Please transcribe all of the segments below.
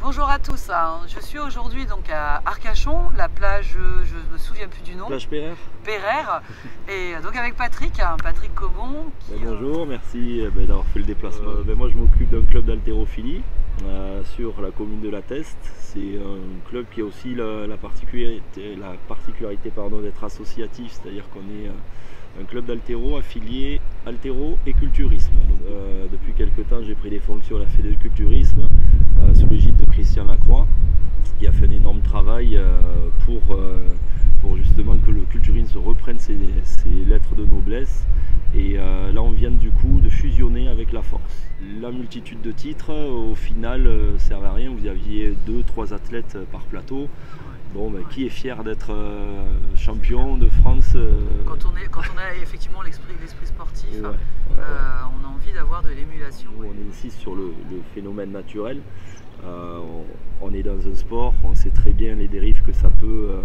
Bonjour à tous, hein. Je suis aujourd'hui donc à Arcachon, la plage, je ne me souviens plus du nom. Plage Pereire. Pereire, et donc avec Patrick, hein, Patrick Cobon. Qui, bonjour, merci d'avoir fait le déplacement. Moi je m'occupe d'un club d'haltérophilie sur la commune de La Teste. C'est un club qui a aussi la particularité d'être associatif, c'est-à-dire qu'on est un club d'haltéro affilié haltéro et culturisme. Donc, depuis quelques temps j'ai pris des fonctions à la Fédé de culturisme sous l'égide de Christian Lacroix, qui a fait un énorme travail pour justement que le culturisme reprenne ses lettres de noblesse. Et là on vient du coup de fusionner avec la force. La multitude de titres au final ne servait à rien, vous aviez 2-3 athlètes par plateau. Bon, qui est fier d'être champion de France quand on a effectivement l'esprit sportif, on a envie d'avoir de l'émulation. On insiste sur le phénomène naturel. On est dans un sport, on sait très bien les dérives que ça peut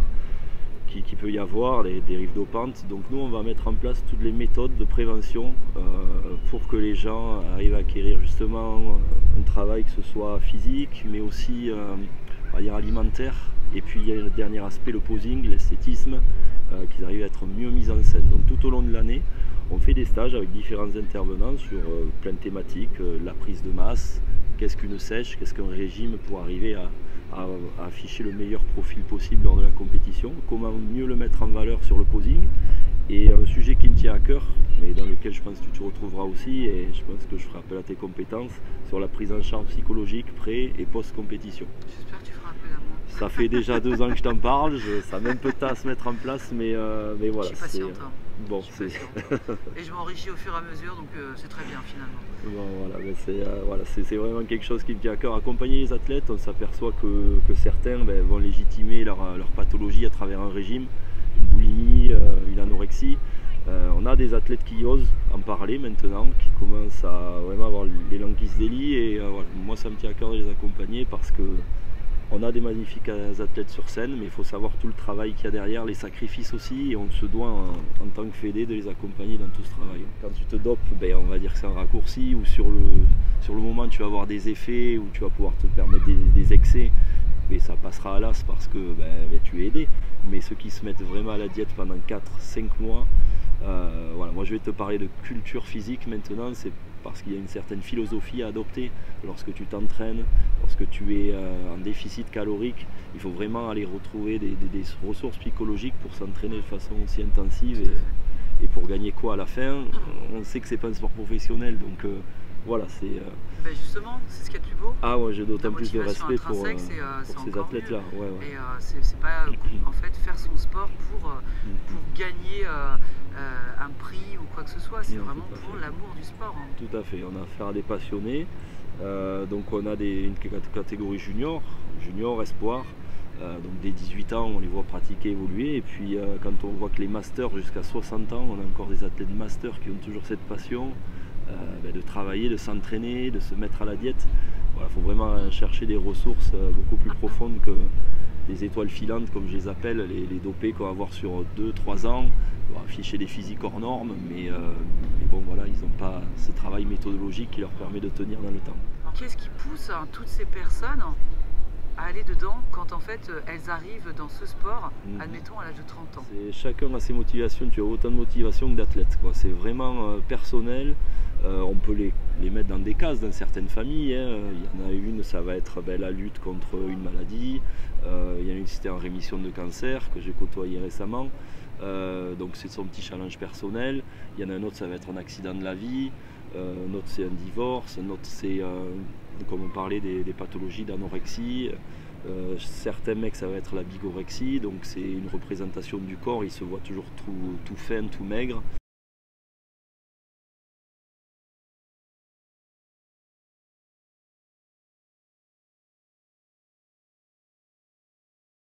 qu'il peut y avoir, les dérives dopantes. Donc nous on va mettre en place toutes les méthodes de prévention pour que les gens arrivent à acquérir justement un travail, que ce soit physique mais aussi on va dire alimentaire. Et puis il y a le dernier aspect, le posing, l'esthétisme, qu'ils arrivent à être mieux mis en scène. Donc tout au long de l'année on fait des stages avec différents intervenants sur plein de thématiques, la prise de masse, qu'est-ce qu'une sèche, qu'est-ce qu'un régime pour arriver à afficher le meilleur profil possible lors de la compétition, comment mieux le mettre en valeur sur le posing. Et un sujet qui me tient à cœur, mais dans lequel je pense que tu te retrouveras aussi, et je pense que je ferai appel à tes compétences, sur la prise en charge psychologique pré- et post-compétition. J'espère que tu feras appel à moi. Ça fait déjà 2 ans que je t'en parle, ça a même peu de temps à se mettre en place, mais voilà. Je suis patiente. Bon, et je m'enrichis au fur et à mesure, donc c'est très bien finalement. Bon, voilà, c'est vraiment quelque chose qui me tient à cœur. Accompagner les athlètes, on s'aperçoit que certains vont légitimer leur pathologie à travers un régime, une boulimie, une anorexie. On a des athlètes qui osent en parler maintenant, qui commencent à vraiment avoir les langues qui se délient, et voilà, moi ça me tient à cœur de les accompagner parce que on a des magnifiques athlètes sur scène, mais il faut savoir tout le travail qu'il y a derrière, les sacrifices aussi, et on se doit en tant que fédé de les accompagner dans tout ce travail. Quand tu te dopes, on va dire que c'est un raccourci, ou sur le moment tu vas avoir des effets, ou tu vas pouvoir te permettre des excès, mais ça passera à l'as parce que tu es aidé. Mais ceux qui se mettent vraiment à la diète pendant 4-5 mois, voilà, moi je vais te parler de culture physique maintenant, c'est parce qu'il y a une certaine philosophie à adopter lorsque tu t'entraînes, lorsque tu es en déficit calorique. Il faut vraiment aller retrouver des ressources psychologiques pour s'entraîner de façon aussi intensive et pour gagner quoi à la fin. On sait que c'est pas un sport professionnel, donc voilà, c'est... justement, c'est ce qu'il y a de plus beau. Ah ouais, j'ai d'autant plus de respect pour ces athlètes-là. Et c'est pas en fait faire son sport pour gagner un prix ou quoi que ce soit, c'est vraiment pour l'amour du sport. Hein. Tout à fait, on a affaire à des passionnés, donc on a une catégorie junior, espoir, donc dès 18 ans on les voit pratiquer, évoluer, et puis quand on voit que les masters jusqu'à 60 ans, on a encore des athlètes masters qui ont toujours cette passion de travailler, de s'entraîner, de se mettre à la diète. Voilà, il faut vraiment chercher des ressources beaucoup plus profondes que des étoiles filantes comme je les appelle, les dopés qu'on va avoir sur 2-3 ans, afficher des physiques hors normes, mais bon voilà, ils n'ont pas ce travail méthodologique qui leur permet de tenir dans le temps. Qu'est-ce qui pousse toutes ces personnes à aller dedans quand en fait elles arrivent dans ce sport, admettons à l'âge de 30 ans? Chacun a ses motivations, tu as autant de motivations que d'athlètes, c'est vraiment personnel. On peut les mettre dans des cases dans certaines familles, hein. Il y en a une, ça va être la lutte contre une maladie, il y en a une qui était en rémission de cancer que j'ai côtoyé récemment, donc c'est son petit challenge personnel. Il y en a un autre, ça va être un accident de la vie, un autre c'est un divorce, un autre c'est comme on parlait des pathologies d'anorexie. Certains mecs, ça va être la bigorexie, donc c'est une représentation du corps, il se voit toujours tout fin, tout maigre.